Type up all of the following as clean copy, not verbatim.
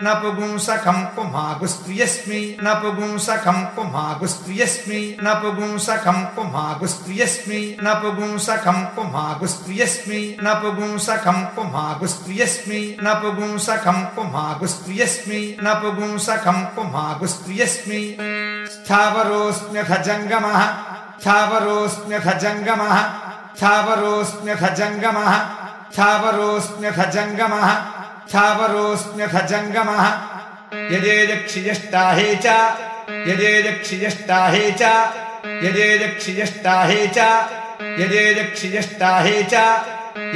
नपुंसकं पुमागुस्त्रियस्मि नपुंसकं पुमागुस्त्रियस्मि नपुंसकं पुमागुस्त्रियस्मि नपुंसकं पुमागुस्त्रियस्मि नपुंसकं पुमागुस्त्रियस्मि नपुंसकं पुमागुस्त्रियस्मि नपुंसकं पुमागुस्त्रियस्मि स्थावरोऽस्म्यथ जङ्गमः स्थावरोऽस्म्यथ जङ्गमः स्थावरोऽस्म्यथ जङ्गमः स्थावरोऽस्म्यथ जङ्गमः स्थावरोऽस्म्यथ जङ्गमः यदेदक्षियष्टाहे च यदेदक्षियष्टाहे च यदेदक्षियष्टाहे च यदेदक्षियष्टाहे च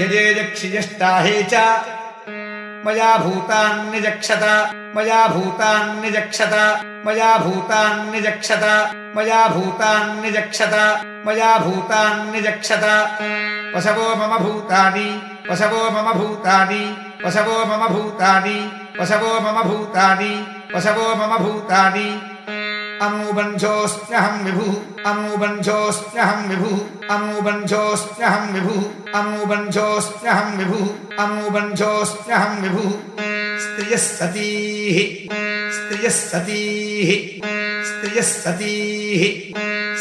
यदेदक्षियष्टाहे च मया भूतान्निजक्षत मया भूतान्निजक्षत मया भूतान्निजक्षत मया भूतान्निजक्षत मया भूतान्निजक्षत वसवो मम भूतानि वसवो मम भूतानि वसवो मम भूतानि वसवो मम भूतानि वसवो मम भूतानि अमूबन्धोऽस्म्यहं विभुः अमूबन्धोऽस्म्यहं विभुः अमूबन्धोऽस्म्यहं विभुः अमूबन्धोऽस्म्यहं विभुः अमूबन्धोऽस्म्यहं विभुः स्त्रियः सतीः स्त्रियः सतीः स्त्रियः सतीः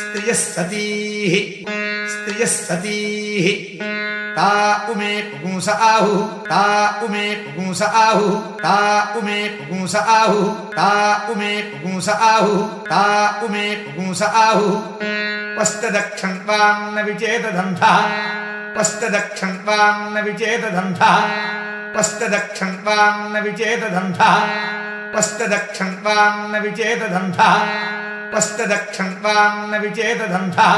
स्त्रियः सतीः स्त्रियः सतीः ता उमे पुंस आहुः ता उमे पुंस आहुः ता उमे पुंस आहुः ता उमे पुंस आहुः ता उमे पुंस आहुः पश्चदक्षन्त्वान्न विचेतदन्धः पश्चदक्षन्त्वान्न विचेतदन्धः पश्चदक्षन्त्वान्न विचेतदन्धः पश्चदक्षन्त्वान्न विचेतदन्धः पश्चदक्षन्त्वान्न विचेतदन्धः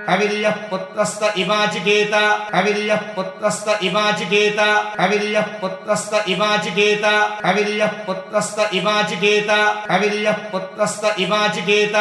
कविर्यः पुत्रस्त इवाचिकेत कविर्यः पुत्रस्त इवाचिकेत कविर्यः पुत्रस्त इवाचिकेत कविर्यः पुत्रस्त इवाचिकेत कविर्यः पुत्रस्त इवाचिकेत